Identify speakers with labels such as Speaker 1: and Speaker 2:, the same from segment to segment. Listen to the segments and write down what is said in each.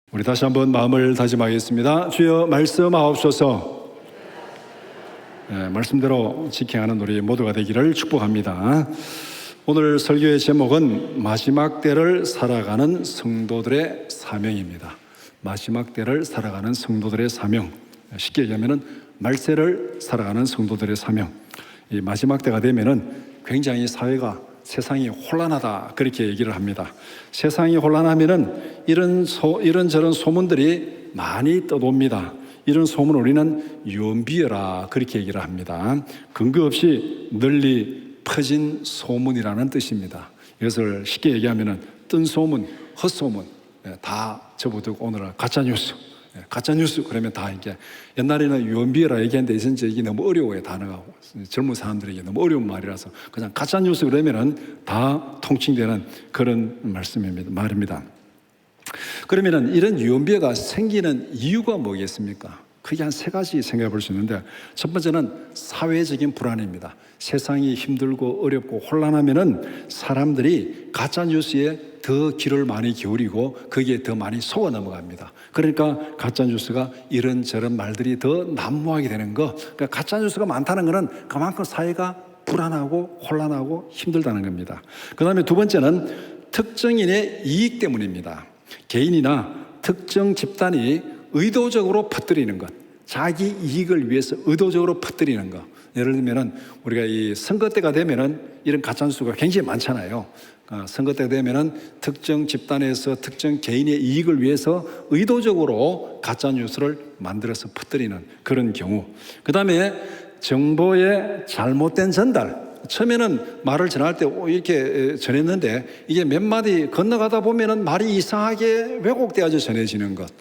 Speaker 1: 우리 다시 한번 마음을 다짐하겠습니다. 주여 말씀하옵소서. 말씀대로 지켜가는 우리 모두가 되기를 축복합니다. 오늘 설교의 제목은 마지막 때를 살아가는 성도들의 사명입니다. 마지막 때를 살아가는 성도들의 사명. 쉽게 얘기하면 말세를 살아가는 성도들의 사명. 이 마지막 때가 되면은 굉장히 사회가 세상이 혼란하다 그렇게 얘기를 합니다. 세상이 혼란하면은 이런저런 소문들이 많이 떠돕니다. 이런 소문을 우리는 유언비어라 그렇게 얘기를 합니다. 근거 없이 널리 퍼진 소문이라는 뜻입니다. 이것을 쉽게 얘기하면은 뜬 소문, 헛소문 다 접어두고 오늘은 가짜뉴스. 가짜뉴스 그러면 다 이게 옛날에는 유언비어라 얘기했는데 이제 이게 너무 어려워요. 단어가 젊은 사람들에게 너무 어려운 말이라서 그냥 가짜뉴스 그러면은 다 통칭되는 그런 말입니다. 그러면은 이런 유언비어가 생기는 이유가 뭐겠습니까? 크게 한 세 가지 생각해 볼 수 있는데, 첫 번째는 사회적인 불안입니다. 세상이 힘들고 어렵고 혼란하면은 사람들이 가짜뉴스에 더 귀를 많이 기울이고 거기에 더 많이 속아 넘어갑니다. 그러니까 가짜뉴스가 이런저런 말들이 더 난무하게 되는 거. 그러니까 가짜뉴스가 많다는 것은 그만큼 사회가 불안하고 혼란하고 힘들다는 겁니다. 그 다음에 두 번째는 특정인의 이익 때문입니다. 개인이나 특정 집단이 의도적으로 퍼뜨리는 것, 자기 이익을 위해서 의도적으로 퍼뜨리는 것. 예를 들면은 우리가 이 선거 때가 되면은 이런 가짜뉴스가 굉장히 많잖아요. 선거 때가 되면은 특정 집단에서 특정 개인의 이익을 위해서 의도적으로 가짜뉴스를 만들어서 퍼뜨리는 그런 경우. 그 다음에 정보의 잘못된 전달. 처음에는 말을 전할 때 이렇게 전했는데 이게 몇 마디 건너가다 보면은 말이 이상하게 왜곡되어져 전해지는 것.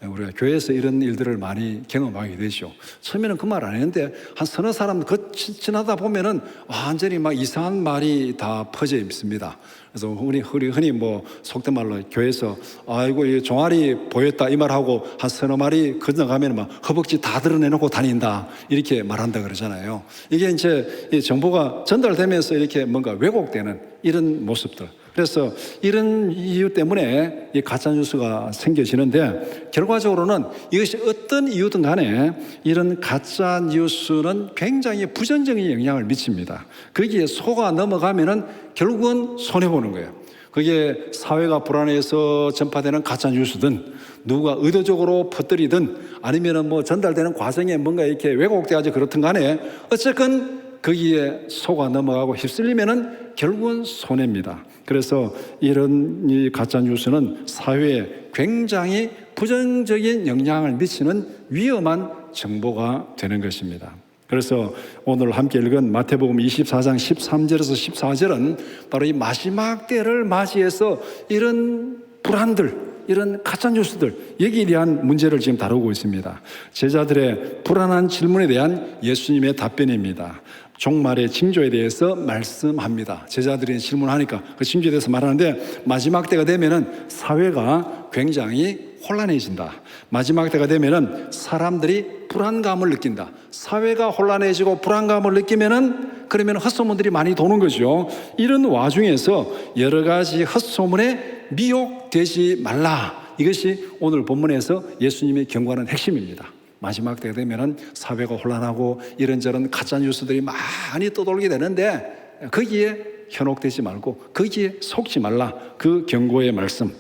Speaker 1: 우리가 교회에서 이런 일들을 많이 경험하게 되죠. 처음에는 그 말 안 했는데 한 서너 사람 지나다 보면은 완전히 막 이상한 말이 다 퍼져 있습니다. 그래서 우리 흔히 뭐 속된 말로 교회에서 아이고 이 종아리 보였다 이 말하고 한 서너 마리 건너가면 막 허벅지 다 드러내놓고 다닌다 이렇게 말한다 그러잖아요. 이게 이제 이 정보가 전달되면서 이렇게 뭔가 왜곡되는 이런 모습들. 그래서 이런 이유 때문에 이 가짜뉴스가 생겨지는데, 결과적으로는 이것이 어떤 이유든 간에 이런 가짜뉴스는 굉장히 부정적인 영향을 미칩니다. 거기에 속아 넘어가면은 결국은 손해보는 거예요. 그게 사회가 불안해서 전파되는 가짜뉴스든 누가 의도적으로 퍼뜨리든 아니면은 뭐 전달되는 과정에 뭔가 이렇게 왜곡돼가지고 그렇든 간에 어쨌건 거기에 속아 넘어가고 휩쓸리면은 결국은 손해입니다. 그래서 이런 이 가짜뉴스는 사회에 굉장히 부정적인 영향을 미치는 위험한 정보가 되는 것입니다. 그래서 오늘 함께 읽은 마태복음 24장 13절에서 14절은 바로 이 마지막 때를 맞이해서 이런 불안들, 이런 가짜뉴스들, 여기에 대한 문제를 지금 다루고 있습니다. 제자들의 불안한 질문에 대한 예수님의 답변입니다. 종말의 징조에 대해서 말씀합니다. 제자들이 질문하니까 그 징조에 대해서 말하는데, 마지막 때가 되면은 사회가 굉장히 혼란해진다. 마지막 때가 되면은 사람들이 불안감을 느낀다. 사회가 혼란해지고 불안감을 느끼면은 그러면 헛소문들이 많이 도는 거죠. 이런 와중에서 여러 가지 헛소문에 미혹되지 말라. 이것이 오늘 본문에서 예수님의 경고하는 핵심입니다. 마지막 때가 되면은 사회가 혼란하고 이런저런 가짜뉴스들이 많이 떠돌게 되는데 거기에 현혹되지 말고 거기에 속지 말라. 그 경고의 말씀.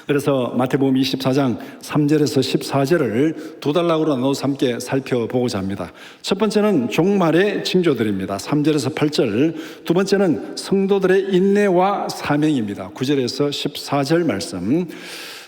Speaker 1: 그래서 마태복음 24장 3절에서 14절을 두 단락으로 나눠서 함께 살펴보고자 합니다. 첫 번째는 종말의 징조들입니다. 3절에서 8절. 두 번째는 성도들의 인내와 사명입니다. 9절에서 14절 말씀.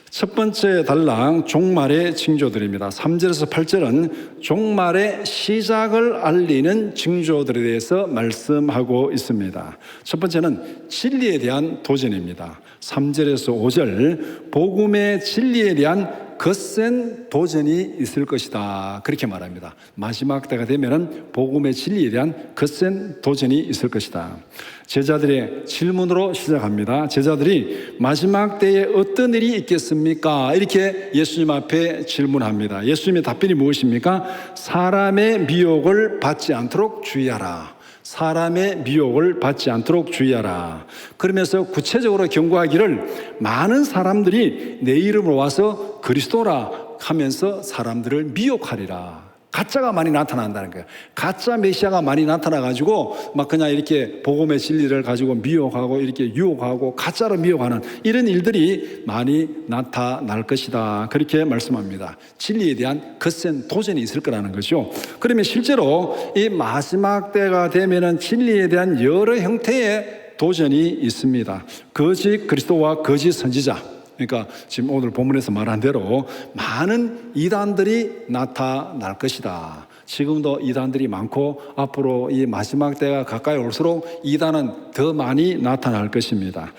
Speaker 1: 첫 번째 단락 종말의 징조들입니다. 3절에서 8절은 종말의 시작을 알리는 징조들에 대해서 말씀하고 있습니다. 첫 번째는 진리에 대한 도전입니다. 3절에서 5절 복음의 진리에 대한 거센 도전이 있을 것이다 그렇게 말합니다. 마지막 때가 되면은 복음의 진리에 대한 거센 도전이 있을 것이다. 제자들의 질문으로 시작합니다. 제자들이 마지막 때에 어떤 일이 있겠습니까? 이렇게 예수님 앞에 질문합니다. 예수님의 답변이 무엇입니까? 사람의 미혹을 받지 않도록 주의하라. 사람의 미혹을 받지 않도록 주의하라. 그러면서 구체적으로 경고하기를 많은 사람들이 내 이름으로 와서 그리스도라 하면서 사람들을 미혹하리라. 가짜가 많이 나타난다는 거예요. 가짜 메시아가 많이 나타나가지고 막 그냥 이렇게 복음의 진리를 가지고 미혹하고 이렇게 유혹하고 가짜로 미혹하는 이런 일들이 많이 나타날 것이다. 그렇게 말씀합니다. 진리에 대한 거센 도전이 있을 거라는 거죠. 그러면 실제로 이 마지막 때가 되면은 진리에 대한 여러 형태의 도전이 있습니다. 거짓 그리스도와 거짓 선지자. 그러니까 지금 오늘 본문에서 말한 대로 많은 이단들이 나타날 것이다. 지금도 이단들이 많고 앞으로 이 마지막 때가 가까이 올수록 이단은 더 많이 나타날 것입니다.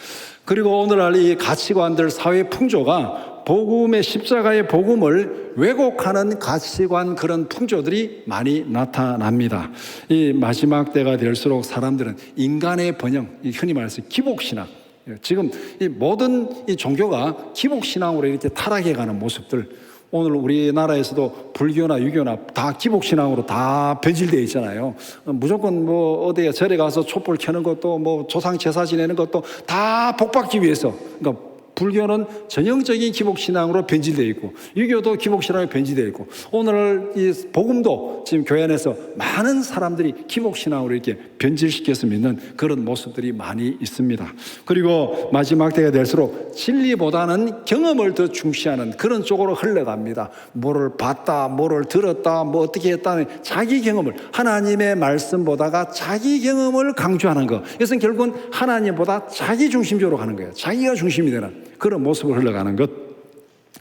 Speaker 1: 그리고 오늘날 이 가치관들, 사회 풍조가 복음의 십자가의 복음을 왜곡하는 가치관, 그런 풍조들이 많이 나타납니다. 이 마지막 때가 될수록 사람들은 인간의 번영, 흔히 말해서 기복신앙, 지금 이 모든 이 종교가 기복신앙으로 이렇게 타락해가는 모습들, 오늘 우리나라에서도 불교나 유교나 다 기복신앙으로 다 변질되어 있잖아요. 무조건 뭐 어디에 절에 가서 촛불 켜는 것도 뭐 조상 제사 지내는 것도 다 복받기 위해서, 그러니까 불교는 전형적인 기복신앙으로 변질되어 있고 유교도 기복신앙으로 변질되어 있고 오늘 이 복음도 지금 교회 안에서 많은 사람들이 기복신앙으로 이렇게 변질시켜서 믿는 그런 모습들이 많이 있습니다. 그리고 마지막 때가 될수록 진리보다는 경험을 더 중시하는 그런 쪽으로 흘러갑니다. 뭐를 봤다, 뭐를 들었다, 뭐 어떻게 했다는 자기 경험을, 하나님의 말씀보다가 자기 경험을 강조하는 것, 이것은 결국은 하나님보다 자기 중심적으로 가는 거예요. 자기가 중심이 되는 그런 모습을 흘러가는 것.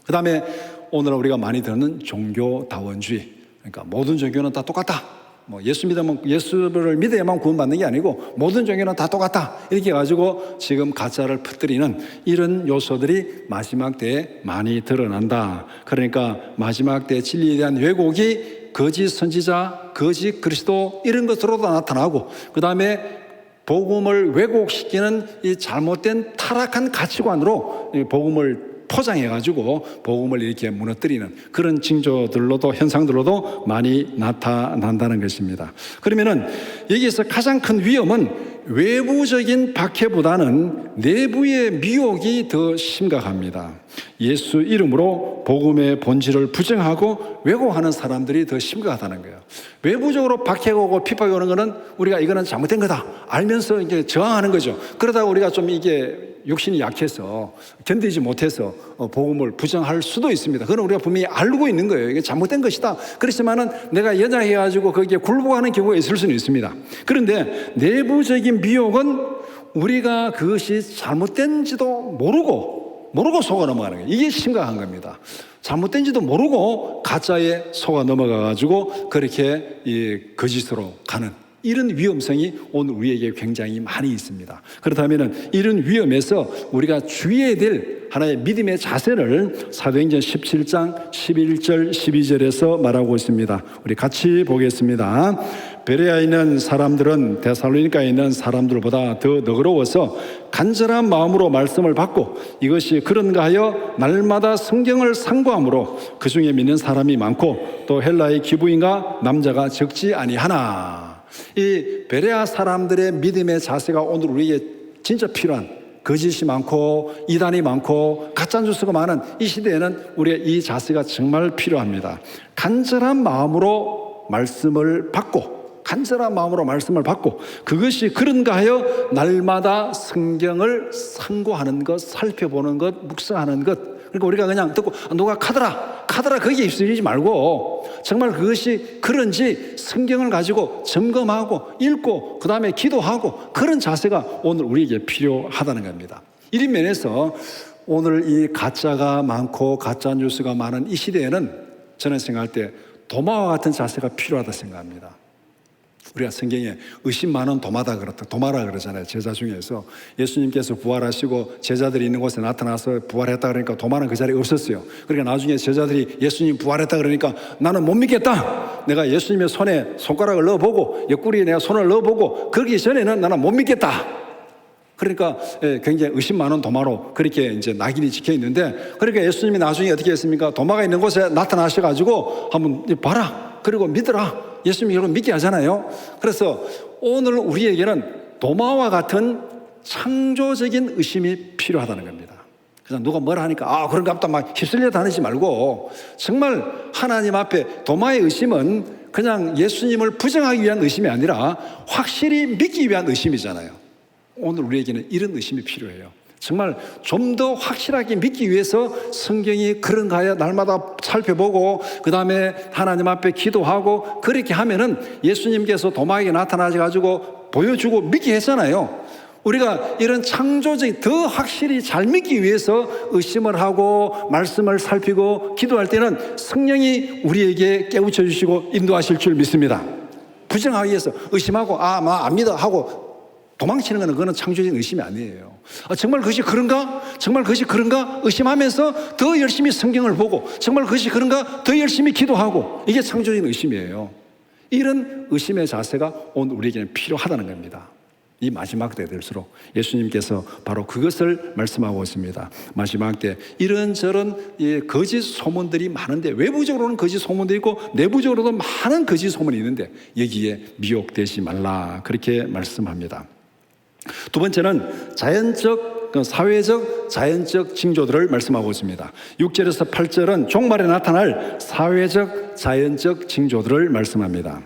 Speaker 1: 그 다음에 오늘 우리가 많이 듣는 종교다원주의. 그러니까 모든 종교는 다 똑같다. 뭐 예수를 믿어야만 구원받는 게 아니고 모든 종교는 다 똑같다. 이렇게 해가지고 지금 가짜를 퍼뜨리는 이런 요소들이 마지막 때에 많이 드러난다. 그러니까 마지막 때 진리에 대한 왜곡이 거짓 선지자, 거짓 그리스도 이런 것으로도 나타나고, 그 다음에 복음을 왜곡시키는 이 잘못된 타락한 가치관으로 복음을 포장해가지고 복음을 이렇게 무너뜨리는 그런 징조들로도, 현상들로도 많이 나타난다는 것입니다. 그러면은 여기에서 가장 큰 위험은 외부적인 박해보다는 내부의 미혹이 더 심각합니다. 예수 이름으로 복음의 본질을 부정하고 왜곡하는 사람들이 더 심각하다는 거예요. 외부적으로 박해가 오고 핍박이 오는 거는 우리가 이거는 잘못된 거다 알면서 이게 저항하는 거죠. 그러다가 우리가 좀 이게 육신이 약해서 견디지 못해서 복음을 부정할 수도 있습니다. 그건 우리가 분명히 알고 있는 거예요. 이게 잘못된 것이다. 그렇지만은 내가 연약해가지고 거기에 굴복하는 경우가 있을 수는 있습니다. 그런데 내부적인 미혹은 우리가 그것이 잘못된지도 모르고 속아 넘어가는 거예요. 이게 심각한 겁니다. 잘못된지도 모르고 가짜에 속아 넘어가가지고 그렇게 이 거짓으로 가는 이런 위험성이 오늘 우리에게 굉장히 많이 있습니다. 그렇다면 이런 위험에서 우리가 주의해야 될 하나의 믿음의 자세를 사도행전 17장 11절 12절에서 말하고 있습니다. 우리 같이 보겠습니다. 베레아에 있는 사람들은 데살로니가에 있는 사람들보다 더 너그러워서 간절한 마음으로 말씀을 받고 이것이 그런가 하여 날마다 성경을 상고함으로 그 중에 믿는 사람이 많고 또 헬라의 기부인과 남자가 적지 아니하나. 이 베레아 사람들의 믿음의 자세가 오늘 우리에게 진짜 필요한, 거짓이 많고 이단이 많고 가짜 뉴스가 많은 이 시대에는 우리의 이 자세가 정말 필요합니다. 간절한 마음으로 말씀을 받고 그것이 그런가 하여 날마다 성경을 상고하는 것, 살펴보는 것, 묵상하는 것. 그러니까 우리가 그냥 듣고 누가 카더라 거기에 입술이지 말고 정말 그것이 그런지 성경을 가지고 점검하고 읽고 그 다음에 기도하고 그런 자세가 오늘 우리에게 필요하다는 겁니다. 이런 면에서 오늘 이 가짜가 많고 가짜 뉴스가 많은 이 시대에는 저는 생각할 때 도마와 같은 자세가 필요하다 생각합니다. 우리가 성경에 의심 많은 도마라 그러잖아요. 제자 중에서 예수님께서 부활하시고 제자들이 있는 곳에 나타나서 부활했다 그러니까 도마는 그 자리에 없었어요. 그러니까 나중에 제자들이 예수님 부활했다 그러니까 나는 못 믿겠다. 내가 예수님의 손에 손가락을 넣어보고 옆구리에 내가 손을 넣어보고 그러기 전에는 나는 못 믿겠다. 그러니까 굉장히 의심 많은 도마로 그렇게 이제 낙인이 찍혀 있는데, 그러니까 예수님이 나중에 어떻게 했습니까? 도마가 있는 곳에 나타나셔가지고 한번 봐라. 그리고 믿으라. 예수님 여러분 믿게 하잖아요. 그래서 오늘 우리에게는 도마와 같은 창조적인 의심이 필요하다는 겁니다. 그냥 누가 뭐라 하니까 그런가 보다 막 휩쓸려 다니지 말고 정말 하나님 앞에 도마의 의심은 그냥 예수님을 부정하기 위한 의심이 아니라 확실히 믿기 위한 의심이잖아요. 오늘 우리에게는 이런 의심이 필요해요. 정말 좀 더 확실하게 믿기 위해서 성경이 그런가 하여 날마다 살펴보고 그 다음에 하나님 앞에 기도하고 그렇게 하면은 예수님께서 도마에게 나타나셔가지고 보여주고 믿게 했잖아요. 우리가 이런 창조적인 더 확실히 잘 믿기 위해서 의심을 하고 말씀을 살피고 기도할 때는 성령이 우리에게 깨우쳐 주시고 인도하실 줄 믿습니다. 부정하기 위해서 의심하고 안 믿어 하고 도망치는 거는 그거는 창조적인 의심이 아니에요. 정말 그것이 그런가? 정말 그것이 그런가? 의심하면서 더 열심히 성경을 보고 정말 그것이 그런가? 더 열심히 기도하고 이게 창조적인 의심이에요. 이런 의심의 자세가 오늘 우리에게는 필요하다는 겁니다. 이 마지막 때 될수록 예수님께서 바로 그것을 말씀하고 있습니다. 마지막 때 이런저런 거짓 소문들이 많은데 외부적으로는 거짓 소문도 있고 내부적으로도 많은 거짓 소문이 있는데 여기에 미혹되지 말라 그렇게 말씀합니다. 두 번째는 사회적, 자연적 징조들을 말씀하고 있습니다. 6절에서 8절은 종말에 나타날 사회적, 자연적 징조들을 말씀합니다.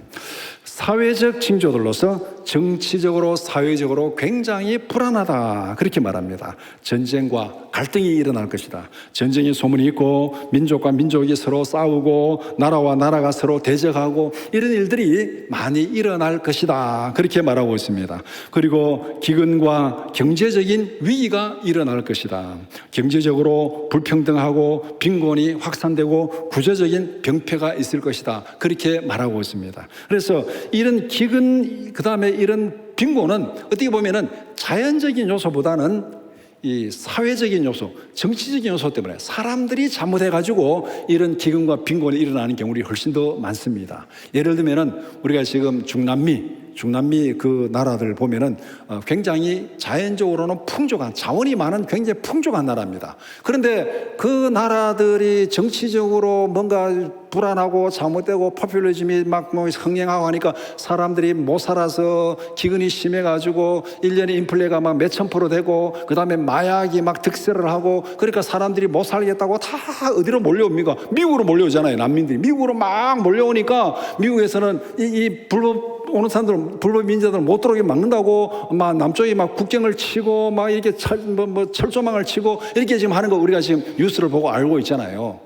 Speaker 1: 사회적 징조들로서 정치적으로 사회적으로 굉장히 불안하다 그렇게 말합니다. 전쟁과 갈등이 일어날 것이다. 전쟁의 소문이 있고 민족과 민족이 서로 싸우고 나라와 나라가 서로 대적하고 이런 일들이 많이 일어날 것이다 그렇게 말하고 있습니다. 그리고 기근과 경제적인 위기가 일어날 것이다. 경제적으로 불평등하고 빈곤이 확산되고 구조적인 병폐가 있을 것이다 그렇게 말하고 있습니다. 그래서 이런 기근 그 다음에 이런 빈곤은 어떻게 보면은 자연적인 요소보다는 이 사회적인 요소, 정치적인 요소 때문에 사람들이 잘못해가지고 이런 기근과 빈곤이 일어나는 경우가 훨씬 더 많습니다. 예를 들면은 우리가 지금 중남미 그 나라들 보면은 굉장히 자연적으로는 풍족한 자원이 많은 굉장히 풍족한 나라입니다. 그런데 그 나라들이 정치적으로 뭔가 불안하고 잘못되고 포퓰리즘이 막 흥행하고 하니까 사람들이 못 살아서 기근이 심해가지고 1년에 인플레가 막 몇천 프로 되고 그 다음에 마약이 막 득세를 하고 그러니까 사람들이 못 살겠다고 다 어디로 몰려옵니까? 미국으로 몰려오잖아요. 난민들이 미국으로 막 몰려오니까 미국에서는 이 불법 오는 사람들은 불법 민자들은 못 들어오게 막는다고 막 남쪽이 막 국경을 치고 막 이렇게 철조망을 치고 이렇게 지금 하는 거 우리가 지금 뉴스를 보고 알고 있잖아요.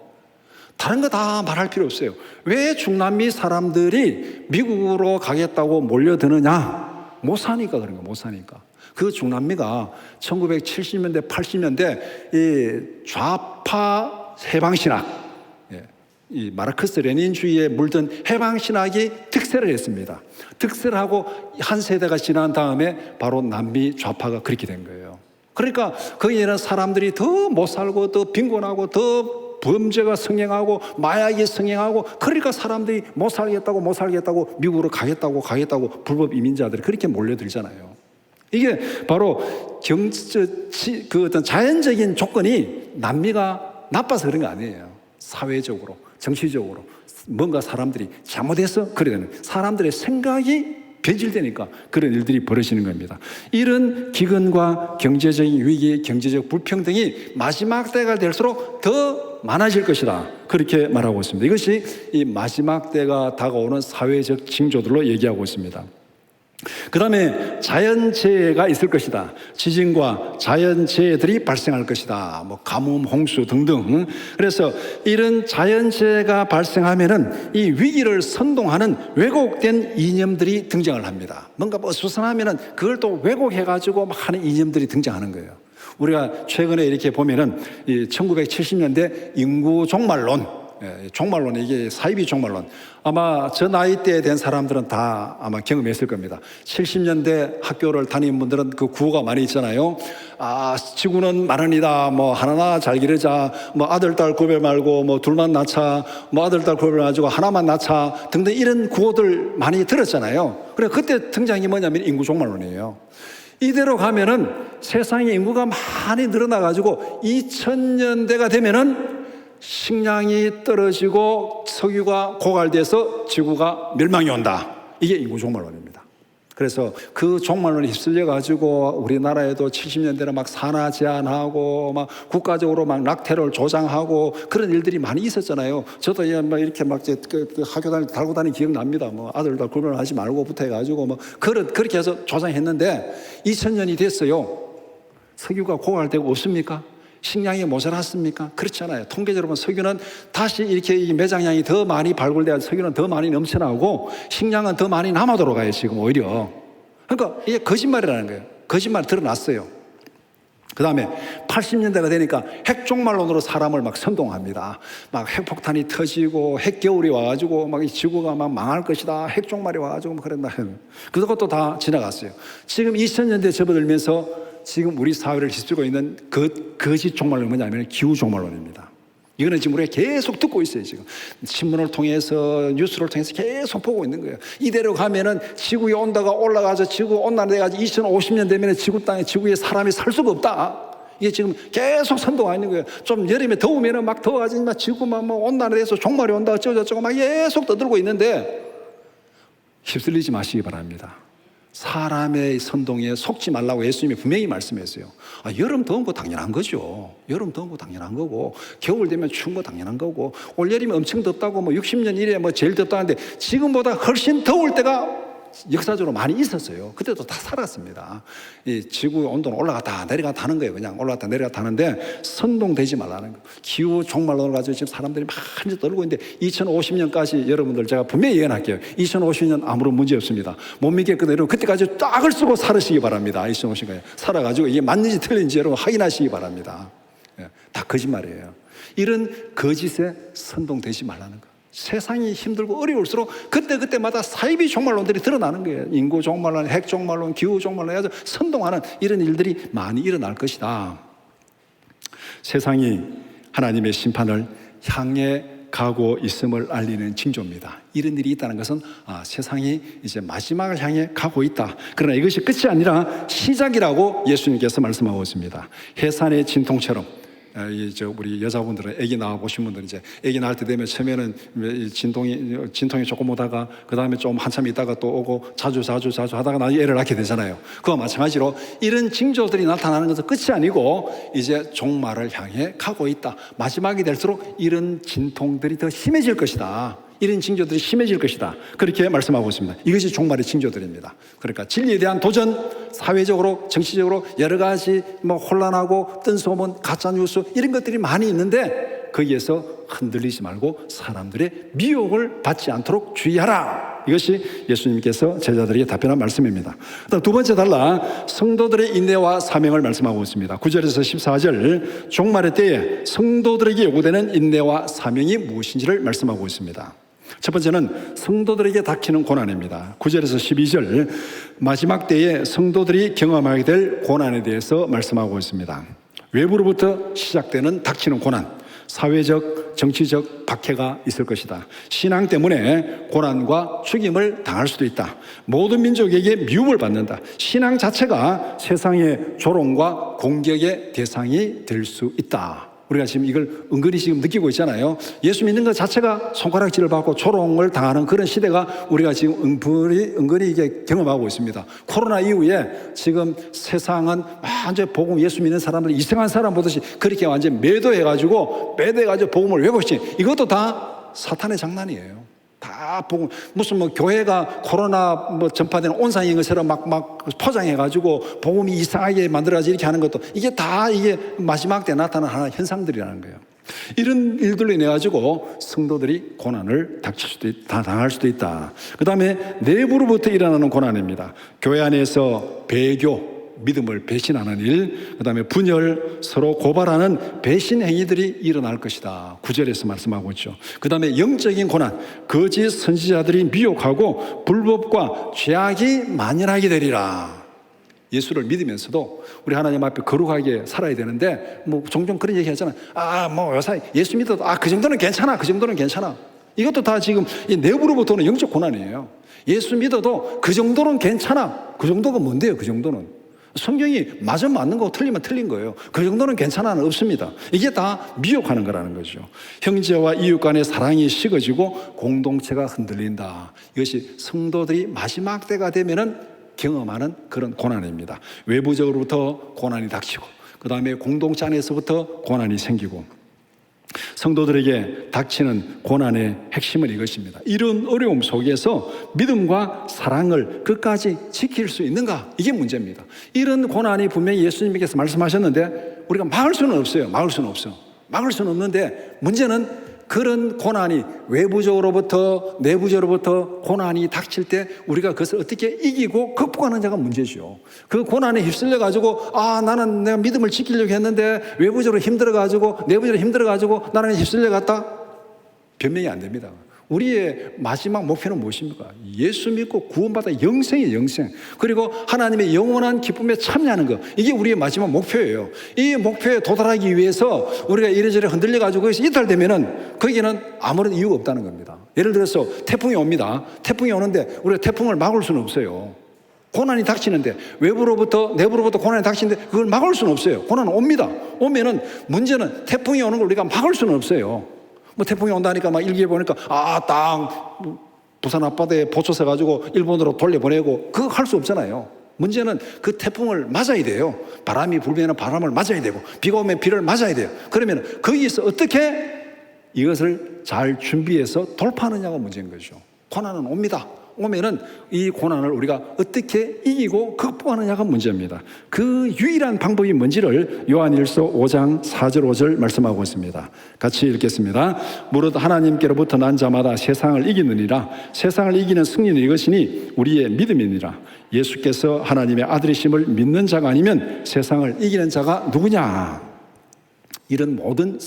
Speaker 1: 다른 거 다 말할 필요 없어요. 왜 중남미 사람들이 미국으로 가겠다고 몰려드느냐? 못 사니까 그런 거야. 못 사니까. 그 중남미가 1970년대 80년대 이 좌파 해방신학 이 마르크스 레닌주의에 물든 해방신학이 득세를 했습니다. 득세를 하고 한 세대가 지난 다음에 바로 남미 좌파가 그렇게 된 거예요. 그러니까 거기에는 사람들이 더 못 살고 더 빈곤하고 더 범죄가 성행하고 마약이 성행하고 그러니까 사람들이 못 살겠다고 미국으로 가겠다고 불법 이민자들이 그렇게 몰려들잖아요. 이게 바로 그 어떤 자연적인 조건이 남미가 나빠서 그런 거 아니에요. 사회적으로 정치적으로 뭔가 사람들이 잘못해서 그래 되는 사람들의 생각이 변질되니까 그런 일들이 벌어지는 겁니다. 이런 기근과 경제적인 위기, 경제적 불평등이 마지막 때가 될수록 더 많아질 것이다 그렇게 말하고 있습니다. 이것이 이 마지막 때가 다가오는 사회적 징조들로 얘기하고 있습니다. 그 다음에 자연재해가 있을 것이다. 지진과 자연재해들이 발생할 것이다. 뭐 가뭄, 홍수 등등. 그래서 이런 자연재해가 발생하면은 이 위기를 선동하는 왜곡된 이념들이 등장을 합니다. 뭔가 뭐 수상하면은 그걸 또 왜곡해가지고 막 하는 이념들이 등장하는 거예요. 우리가 최근에 이렇게 보면은 이 1970년대 인구 종말론, 종말론, 이게 사이비 종말론. 아마 저 나이대에 된 사람들은 다 아마 경험했을 겁니다. 70년대 학교를 다니는 분들은 그 구호가 많이 있잖아요. 지구는 만원이다. 뭐 하나 잘 기르자. 뭐 아들, 딸 구별 말고 뭐 둘만 낳자. 뭐 아들, 딸 구별 가지고 하나만 낳자. 등등 이런 구호들 많이 들었잖아요. 그래 그때 등장이 뭐냐면 인구 종말론이에요. 이대로 가면은 세상의 인구가 많이 늘어나가지고 2000년대가 되면은 식량이 떨어지고 석유가 고갈돼서 지구가 멸망이 온다. 이게 인구 종말론입니다. 그래서 그 종말론에 휩쓸려 가지고 우리나라에도 70년대에 막 산하 제한하고 막 국가적으로 막 낙태를 조장하고 그런 일들이 많이 있었잖아요. 저도 막 이렇게 막 학교 달고 다니는 기억 납니다. 뭐 아들도 구별하지 말고부터 해가지고 뭐 그렇게 해서 조장했는데 2000년이 됐어요. 석유가 고갈되고 없습니까? 식량이 모자랐습니까? 그렇잖아요. 통계적으로 보면 석유는 다시 이렇게 매장량이 더 많이 발굴돼야 석유는 더 많이 넘쳐나오고 식량은 더 많이 남아 돌아가요, 지금 오히려. 그러니까 이게 거짓말이라는 거예요. 거짓말 드러났어요. 그 다음에 80년대가 되니까 핵종말론으로 사람을 막 선동합니다. 막 핵폭탄이 터지고 핵겨울이 와가지고 막 이 지구가 막 망할 것이다. 핵종말이 와가지고 막 그랬나. 그것도 다 지나갔어요. 지금 2000년대 접어들면서 지금 우리 사회를 휩쓸고 있는 거짓 종말론은 뭐냐면 기후 종말론입니다. 이거는 지금 우리가 계속 듣고 있어요. 지금 신문을 통해서 뉴스를 통해서 계속 보고 있는 거예요. 이대로 가면은 지구의 온도가 올라가서 지구 온난화 돼가지고 2050년 되면 지구에 사람이 살 수가 없다. 이게 지금 계속 선동하고 있는 거예요. 좀 여름에 더우면은 막 더워가지고 막 지구만 뭐 온난화돼서 종말이 온다 어쩌고저쩌고 막 계속 떠들고 있는데 휩쓸리지 마시기 바랍니다. 사람의 선동에 속지 말라고 예수님이 분명히 말씀했어요. 여름 더운 거 당연한 거죠. 여름 더운 거 당연한 거고, 겨울 되면 추운 거 당연한 거고, 올여름이 엄청 덥다고 뭐 60년 이래 뭐 제일 덥다는데 지금보다 훨씬 더울 때가 역사적으로 많이 있었어요. 그때도 다 살았습니다. 이 지구 온도는 올라갔다 내려갔다 하는 거예요. 그냥 올라갔다 내려갔다 하는데 선동되지 말라는 거예요. 기후 종말론을 가지고 지금 사람들이 많이 떨고 있는데 2050년까지 여러분들 제가 분명히 예언할게요. 2050년 아무런 문제 없습니다. 못 믿겠거든요. 여러분 그때까지 딱을 쓰고 살으시기 바랍니다. 2050년까지 살아가지고 이게 맞는지 틀린지 여러분 확인하시기 바랍니다. 다 거짓말이에요. 이런 거짓에 선동되지 말라는 거예요. 세상이 힘들고 어려울수록 그때마다 사이비 종말론들이 드러나는 거예요. 인구 종말론, 핵 종말론, 기후 종말론 해서 선동하는 이런 일들이 많이 일어날 것이다. 세상이 하나님의 심판을 향해 가고 있음을 알리는 징조입니다. 이런 일이 있다는 것은 세상이 이제 마지막을 향해 가고 있다. 그러나 이것이 끝이 아니라 시작이라고 예수님께서 말씀하고 있습니다. 해산의 진통처럼 우리 여자분들은 아기 낳아 보신 분들은 이제 아기 낳을 때 되면 처음에는 진통이 조금 오다가 그 다음에 좀 한참 있다가 또 오고 자주 하다가 나중에 애를 낳게 되잖아요. 그와 마찬가지로 이런 징조들이 나타나는 것은 끝이 아니고 이제 종말을 향해 가고 있다. 마지막이 될수록 이런 진통들이 더 심해질 것이다. 이런 징조들이 심해질 것이다. 그렇게 말씀하고 있습니다. 이것이 종말의 징조들입니다. 그러니까 진리에 대한 도전, 사회적으로, 정치적으로 여러 가지 혼란하고 뜬소문, 가짜뉴스 이런 것들이 많이 있는데 거기에서 흔들리지 말고 사람들의 미혹을 받지 않도록 주의하라. 이것이 예수님께서 제자들에게 답변한 말씀입니다. 두 번째 달라 성도들의 인내와 사명을 말씀하고 있습니다. 9절에서 14절 종말의 때에 성도들에게 요구되는 인내와 사명이 무엇인지를 말씀하고 있습니다. 첫 번째는 성도들에게 닥치는 고난입니다. 9절에서 12절 마지막 때에 성도들이 경험하게 될 고난에 대해서 말씀하고 있습니다. 외부로부터 시작되는 닥치는 고난, 사회적, 정치적 박해가 있을 것이다. 신앙 때문에 고난과 죽임을 당할 수도 있다. 모든 민족에게 미움을 받는다. 신앙 자체가 세상의 조롱과 공격의 대상이 될 수 있다. 우리가 지금 이걸 은근히 지금 느끼고 있잖아요. 예수 믿는 것 자체가 손가락질을 받고 조롱을 당하는 그런 시대가 우리가 지금 은근히 이게 경험하고 있습니다. 코로나 이후에 지금 세상은 완전 복음 예수 믿는 사람들이 이상한 사람 보듯이 그렇게 완전 매도해가지고 복음을 왜곡시 이것도 다 사탄의 장난이에요. 다 복음 무슨 교회가 코로나 전파되는 온상인 것처럼 막 포장해가지고 복음이 이상하게 만들어가지고 이렇게 하는 것도 이게 마지막 때 나타나는 하나의 현상들이라는 거예요. 이런 일들로 인해 가지고 성도들이 고난을 당할 수도 있다. 그 다음에 내부로부터 일어나는 고난입니다. 교회 안에서 배교, 믿음을 배신하는 일, 그 다음에 분열, 서로 고발하는 배신 행위들이 일어날 것이다. 9절에서 말씀하고 있죠. 그 다음에 영적인 고난, 거짓 선지자들이 미혹하고 불법과 죄악이 만연하게 되리라. 예수를 믿으면서도 우리 하나님 앞에 거룩하게 살아야 되는데 종종 그런 얘기 하잖아요. 예수 믿어도 그 정도는 괜찮아. 이것도 다 지금 이 내부로부터는 영적 고난이에요. 예수 믿어도 그 정도는 괜찮아. 그 정도가 뭔데요? 그 정도는 성경이 맞으면 맞는 거고 틀리면 틀린 거예요. 그 정도는 괜찮아는 없습니다. 이게 다 미혹하는 거라는 거죠. 형제와 이웃 간의 사랑이 식어지고 공동체가 흔들린다. 이것이 성도들이 마지막 때가 되면은 경험하는 그런 고난입니다. 외부적으로부터 고난이 닥치고, 그 다음에 공동체 안에서부터 고난이 생기고, 성도들에게 닥치는 고난의 핵심은 이것입니다. 이런 어려움 속에서 믿음과 사랑을 끝까지 지킬 수 있는가? 이게 문제입니다. 이런 고난이 분명히 예수님께서 말씀하셨는데 우리가 막을 수는 없어요. 막을 수는 없어. 막을 수는 없는데 문제는 그런 고난이 외부적으로부터 내부적으로부터 고난이 닥칠 때 우리가 그것을 어떻게 이기고 극복하느냐가 문제죠. 그 고난에 휩쓸려 가지고 나는 내가 믿음을 지키려고 했는데 외부적으로 힘들어 가지고 내부적으로 힘들어 가지고 나는 휩쓸려 갔다. 변명이 안 됩니다. 우리의 마지막 목표는 무엇입니까? 예수 믿고 구원받아 영생이에요. 영생. 그리고 하나님의 영원한 기쁨에 참여하는 것. 이게 우리의 마지막 목표예요. 이 목표에 도달하기 위해서 우리가 이래저래 흔들려 가지고 거기서 이탈되면은 거기는 아무런 이유가 없다는 겁니다. 예를 들어서 태풍이 옵니다. 태풍이 오는데 우리가 태풍을 막을 수는 없어요. 고난이 닥치는데 외부로부터 내부로부터 고난이 닥치는데 그걸 막을 수는 없어요. 고난은 옵니다. 오면은 문제는 태풍이 오는 걸 우리가 막을 수는 없어요. 뭐 태풍이 온다니까 막 일기에 보니까 부산 앞바다에 보초 서가지고 일본으로 돌려보내고 그거 할 수 없잖아요. 문제는 그 태풍을 맞아야 돼요. 바람이 불면 바람을 맞아야 되고 비가 오면 비를 맞아야 돼요. 그러면 거기서 어떻게 이것을 잘 준비해서 돌파하느냐가 문제인 거죠. 고난은 옵니다. 오면은 이 고난을 우리가 어떻게 이기고 극복하느냐가 문제입니다. 그 유일한 방법이 뭔지를 요한일서 5장 4절 5절 말씀하고 있습니다. 같이 읽겠습니다. 무릇 하나님께로부터 난 자마다 세상을 이기느니라. 세상을 이기는 승리는 이것이니 우리의 믿음이니라. 예수께서 하나님의 아들이심을 믿는 자가 아니면 세상을 이기는 자가 누구냐. 이런 모든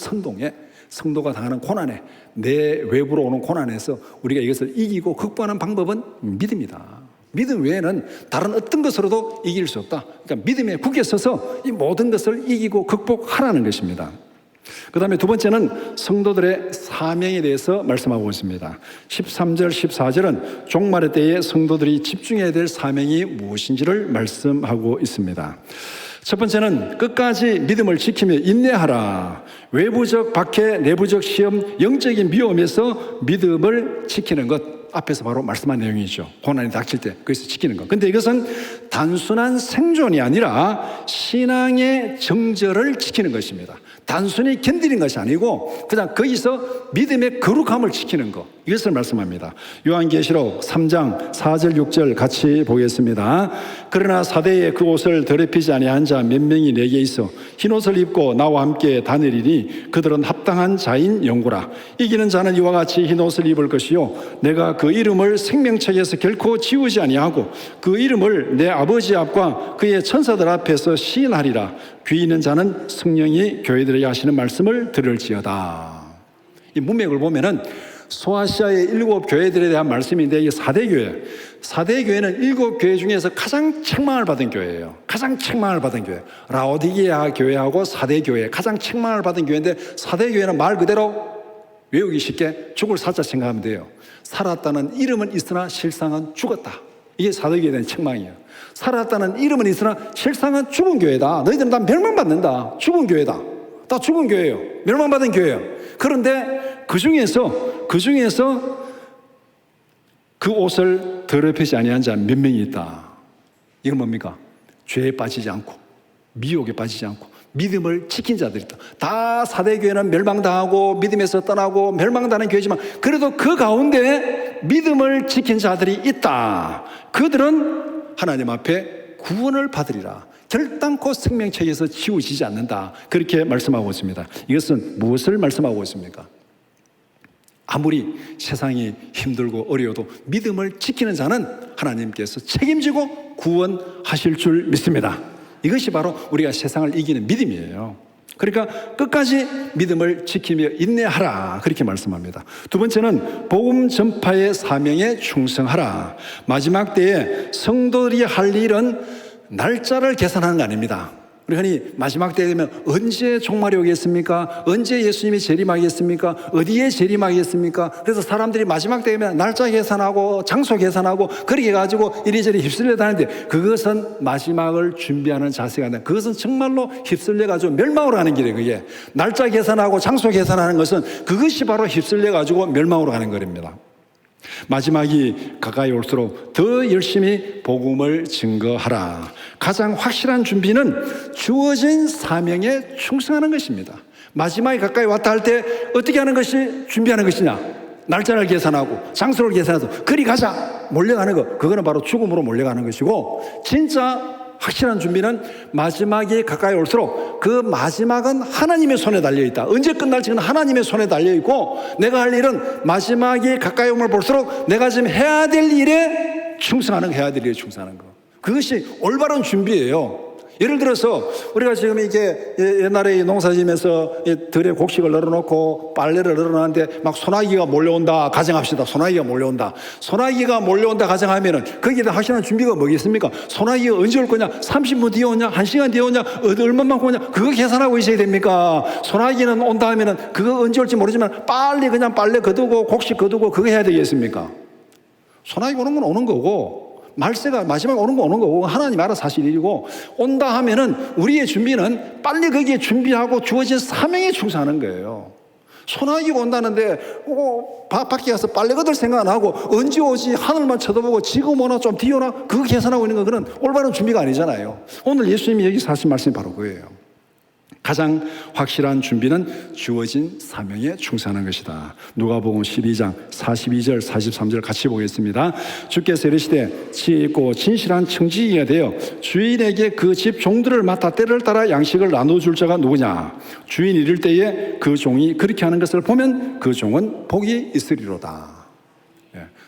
Speaker 1: 성도가 당하는 고난에, 내 외부로 오는 고난에서 우리가 이것을 이기고 극복하는 방법은 믿음이다. 믿음 외에는 다른 어떤 것으로도 이길 수 없다. 그러니까 믿음에 굳게 서서 이 모든 것을 이기고 극복하라는 것입니다. 그 다음에 두 번째는 성도들의 사명에 대해서 말씀하고 있습니다. 13절, 14절은 종말의 때에 성도들이 집중해야 될 사명이 무엇인지를 말씀하고 있습니다. 첫 번째는 끝까지 믿음을 지키며 인내하라. 외부적 박해, 내부적 시험, 영적인 위험에서 믿음을 지키는 것. 앞에서 바로 말씀한 내용이죠. 고난이 닥칠 때 거기서 지키는 것. 근데 이것은 단순한 생존이 아니라 신앙의 정절을 지키는 것입니다. 단순히 견디는 것이 아니고 그냥 거기서 믿음의 거룩함을 지키는 것. 이것을 말씀합니다. 요한계시록 3장 4절 6절 같이 보겠습니다. 그러나 사대에 그 옷을 더럽히지 아니한 자 몇 명이 내게 있어 흰 옷을 입고 나와 함께 다니리니 그들은 합당한 자인 영구라. 이기는 자는 이와 같이 흰 옷을 입을 것이요 내가 그 이름을 생명책에서 결코 지우지 아니하고 그 이름을 내 아버지 앞과 그의 천사들 앞에서 시인하리라. 귀 있는 자는 성령이 교회들에게 하시는 말씀을 들을지어다. 이 문맥을 보면은 소아시아의 7 교회들에 대한 말씀인데 이게 4대 교회. 4대 교회는 7 교회 중에서 가장 책망을 받은 교회예요. 가장 책망을 받은 교회. 라오디게아 교회하고 4대 교회 가장 책망을 받은 교회인데 4대 교회는 말 그대로 외우기 쉽게 죽을 사자 생각하면 돼요. 살았다는 이름은 있으나 실상은 죽었다. 이게 4대 교회에 대한 책망이에요. 살았다는 이름은 있으나 실상은 죽은 교회다. 너희들은 다 멸망받는다. 죽은 교회다. 다 죽은 교회예요. 멸망받은 교회예요. 그런데 그 중에서 그 옷을 더럽히지 아니한 자 몇 명이 있다. 이건 뭡니까? 죄에 빠지지 않고 미혹에 빠지지 않고 믿음을 지킨 자들이다. 다 4대 교회는 멸망당하고 믿음에서 떠나고 멸망당하는 교회지만 그래도 그 가운데 믿음을 지킨 자들이 있다. 그들은 하나님 앞에 구원을 받으리라. 결단코 생명책에서 지워지지 않는다. 그렇게 말씀하고 있습니다. 이것은 무엇을 말씀하고 있습니까? 아무리 세상이 힘들고 어려워도 믿음을 지키는 자는 하나님께서 책임지고 구원하실 줄 믿습니다. 이것이 바로 우리가 세상을 이기는 믿음이에요. 그러니까 끝까지 믿음을 지키며 인내하라. 그렇게 말씀합니다. 두 번째는 복음 전파의 사명에 충성하라. 마지막 때에 성도들이 할 일은 날짜를 계산하는 거 아닙니다. 우리 흔히 마지막 때 되면 언제 종말이 오겠습니까? 언제 예수님이 재림하겠습니까? 어디에 재림하겠습니까? 그래서 사람들이 마지막 때 되면 날짜 계산하고 장소 계산하고 그렇게 가지고 이리저리 휩쓸려 다니는데 그것은 마지막을 준비하는 자세가 아니라 그것은 정말로 휩쓸려 가지고 멸망으로 가는 길이에요. 그게 날짜 계산하고 장소 계산하는 것은 그것이 바로 휩쓸려 가지고 멸망으로 가는 거랍니다. 마지막이 가까이 올수록 더 열심히 복음을 증거하라. 가장 확실한 준비는 주어진 사명에 충성하는 것입니다. 마지막이 가까이 왔다 할 때 어떻게 하는 것이 준비하는 것이냐? 날짜를 계산하고 장소를 계산해서 그리 가자 몰려가는 것, 그거는 바로 죽음으로 몰려가는 것이고, 진짜 확실한 준비는 마지막이 가까이 올수록 그 마지막은 하나님의 손에 달려있다. 언제 끝날지는 하나님의 손에 달려있고, 내가 할 일은 마지막이 가까이 오면 볼수록 내가 지금 해야 될 일에 충성하는 거, 해야 될 일에 충성하는 거, 그것이 올바른 준비예요. 예를 들어서 우리가 지금 이게 옛날에 농사지면서 들에 곡식을 널어놓고 빨래를 널어놨는데 막 소나기가 몰려온다 가정합시다. 소나기가 몰려온다. 소나기가 몰려온다 가정하면은 거기에 대한 확실한 준비가 뭐겠습니까? 소나기가 언제 올 거냐? 30분 뒤에 오냐? 1시간 뒤에 오냐? 얼마만큼 오냐? 그거 계산하고 있어야 됩니까? 소나기는 온다 하면은 그거 언제 올지 모르지만 빨리 그냥 빨래 거두고 곡식 거두고 그거 해야 되겠습니까? 소나기 오는 건 오는 거고, 말세가 마지막에 오는 거 오는 거고, 하나님 알아서 하실 일이고, 온다 하면은 우리의 준비는 빨리 거기에 준비하고 주어진 사명에 충성하는 거예요. 소나기가 온다는데 밖에 가서 빨래 거들 생각 안 하고 언제 오지 하늘만 쳐다보고 지금 오나 좀 뒤 오나 그거 계산하고 있는 거, 그건 올바른 준비가 아니잖아요. 오늘 예수님이 여기서 하신 말씀이 바로 그거예요. 가장 확실한 준비는 주어진 사명에 충성하는 것이다. 누가복음 12장 42절 43절 같이 보겠습니다. 주께서 이르시되 지혜 있고 진실한 청지기가 되어 주인에게 그 집 종들을 맡아 때를 따라 양식을 나눠줄 자가 누구냐? 주인 이를 때에 그 종이 그렇게 하는 것을 보면 그 종은 복이 있으리로다.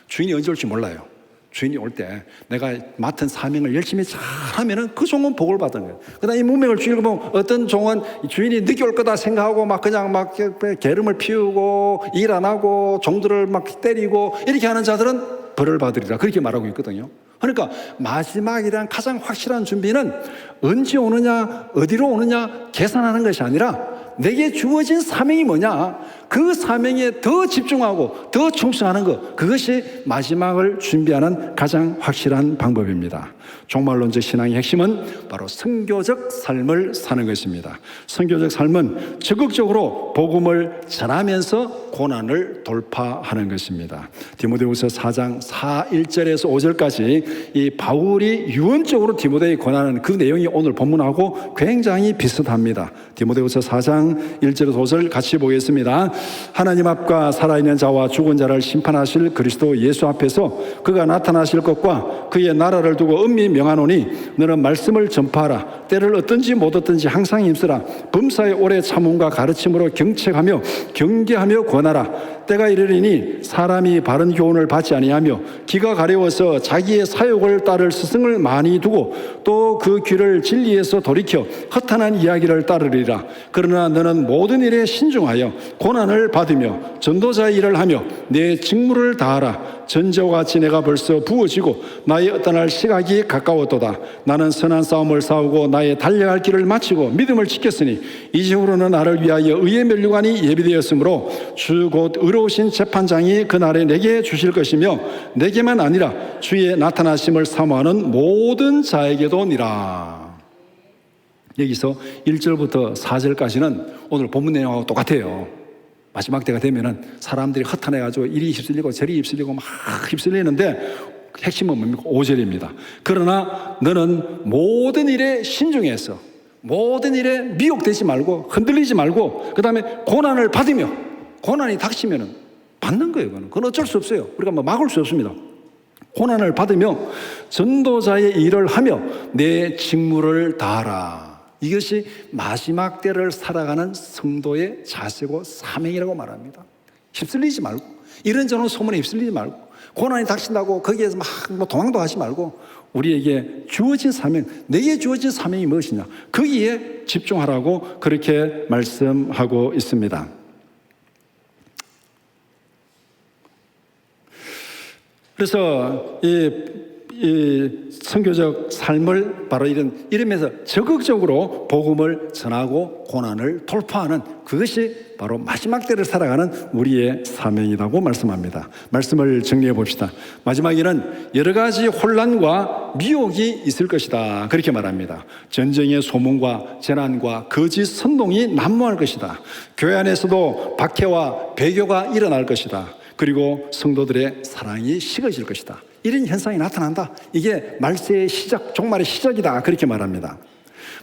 Speaker 1: 주인이 언제 올지 몰라요. 주인이 올 때 내가 맡은 사명을 열심히 잘 하면은 그 종은 복을 받은 거예요. 그다음 이 문맥을 쭉 읽어보면 어떤 종은 주인이 늦게 올 거다 생각하고 막 그냥 막 게으름을 피우고 일 안 하고 종들을 막 때리고 이렇게 하는 자들은 벌을 받으리라, 그렇게 말하고 있거든요. 그러니까 마지막이란 가장 확실한 준비는 언제 오느냐 어디로 오느냐 계산하는 것이 아니라 내게 주어진 사명이 뭐냐, 그 사명에 더 집중하고 더 충성하는 것, 그것이 마지막을 준비하는 가장 확실한 방법입니다. 종말론적 신앙의 핵심은 바로 선교적 삶을 사는 것입니다. 선교적 삶은 적극적으로 복음을 전하면서 고난을 돌파하는 것입니다. 디모데후서 4장 1절에서 5절까지 이 바울이 유언적으로 디모데에게 권하는 그 내용이 오늘 본문하고 굉장히 비슷합니다. 디모데후서 4장 1절에서 5절 같이 보겠습니다. 하나님 앞과 살아있는 자와 죽은 자를 심판하실 그리스도 예수 앞에서 그가 나타나실 것과 그의 나라를 두고 엄밀히 명하노니 너는 말씀을 전파하라. 때를 어떤지 못 어떤지 항상 힘쓰라. 범사의 오래 참음과 가르침으로 경책하며 경계하며 권하라. 때가 이르리니 사람이 바른 교훈을 받지 아니하며 귀가 가려워서 자기의 사욕을 따를 스승을 많이 두고 또 그 귀를 진리에서 돌이켜 허탄한 이야기를 따르리라. 그러나 너는 모든 일에 신중하여 고난을 받으며 전도자의 일을 하며 내 직무를 다하라. 전제와 같이 내가 벌써 부어지고 나의 어떠날 시각이 가까웠도다. 나는 선한 싸움을 싸우고 나의 달려갈 길을 마치고 믿음을 지켰으니 이제후로는 나를 위하여 의의 면류관이 예비되었으므로 주 곧 의로우신 재판장이 그날에 내게 주실 것이며 내게만 아니라 주의 나타나심을 사모하는 모든 자에게도 니라. 여기서 1절부터 4절까지는 오늘 본문 내용하고 똑같아요. 마지막 때가 되면은 사람들이 허탄해가지고 이리 휩쓸리고 저리 휩쓸리고 막 휩쓸리는데 핵심은 뭡니까? 5절입니다. 그러나 너는 모든 일에 신중해서 모든 일에 미혹되지 말고 흔들리지 말고 그 다음에 고난을 받으며, 고난이 닥치면은 받는 거예요. 그건 어쩔 수 없어요. 우리가 뭐 막을 수 없습니다. 고난을 받으며 전도자의 일을 하며 내 직무를 다하라. 이것이 마지막 때를 살아가는 성도의 자세고 사명이라고 말합니다. 휩쓸리지 말고, 이런저런 소문에 휩쓸리지 말고, 고난이 닥친다고 거기에서 막 도망도 하지 말고 우리에게 주어진 사명, 내게 주어진 사명이 무엇이냐, 거기에 집중하라고 그렇게 말씀하고 있습니다. 그래서 이 선교적 삶을 바로 이러면서 적극적으로 복음을 전하고 고난을 돌파하는 그것이 바로 마지막 때를 살아가는 우리의 사명이라고 말씀합니다. 말씀을 정리해 봅시다. 마지막에는 여러 가지 혼란과 미혹이 있을 것이다, 그렇게 말합니다. 전쟁의 소문과 재난과 거짓 선동이 난무할 것이다. 교회 안에서도 박해와 배교가 일어날 것이다. 그리고 성도들의 사랑이 식어질 것이다. 이런 현상이 나타난다. 이게 말세의 시작, 종말의 시작이다, 그렇게 말합니다.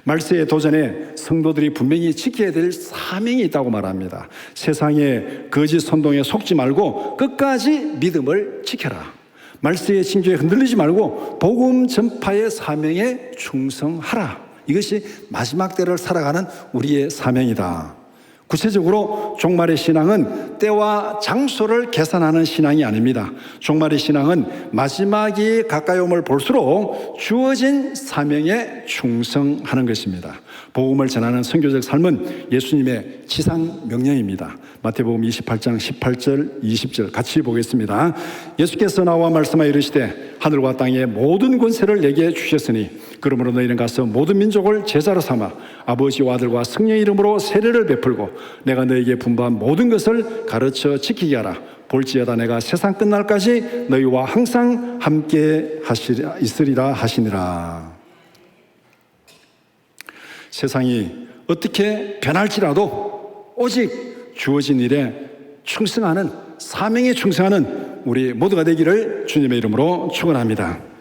Speaker 1: 말세의 도전에 성도들이 분명히 지켜야 될 사명이 있다고 말합니다. 세상의 거짓 선동에 속지 말고 끝까지 믿음을 지켜라. 말세의 징조에 흔들리지 말고 복음 전파의 사명에 충성하라. 이것이 마지막 때를 살아가는 우리의 사명이다. 구체적으로 종말의 신앙은 때와 장소를 계산하는 신앙이 아닙니다. 종말의 신앙은 마지막이 가까이 옴을 볼수록 주어진 사명에 충성하는 것입니다. 복음을 전하는 선교적 삶은 예수님의 지상 명령입니다. 마태복음 28장 18절 20절 같이 보겠습니다. 예수께서 나와 말씀하여 이르시되 하늘과 땅의 모든 권세를 내게 주셨으니 그러므로 너희는 가서 모든 민족을 제자로 삼아 아버지와 아들과 성령의 이름으로 세례를 베풀고 내가 너희에게 분부한 모든 것을 가르쳐 지키게 하라. 볼지어다 내가 세상 끝날까지 너희와 항상 함께 있으리라 하시니라. 세상이 어떻게 변할지라도 오직 주어진 일에 충성하는, 사명에 충성하는 우리 모두가 되기를 주님의 이름으로 축원합니다.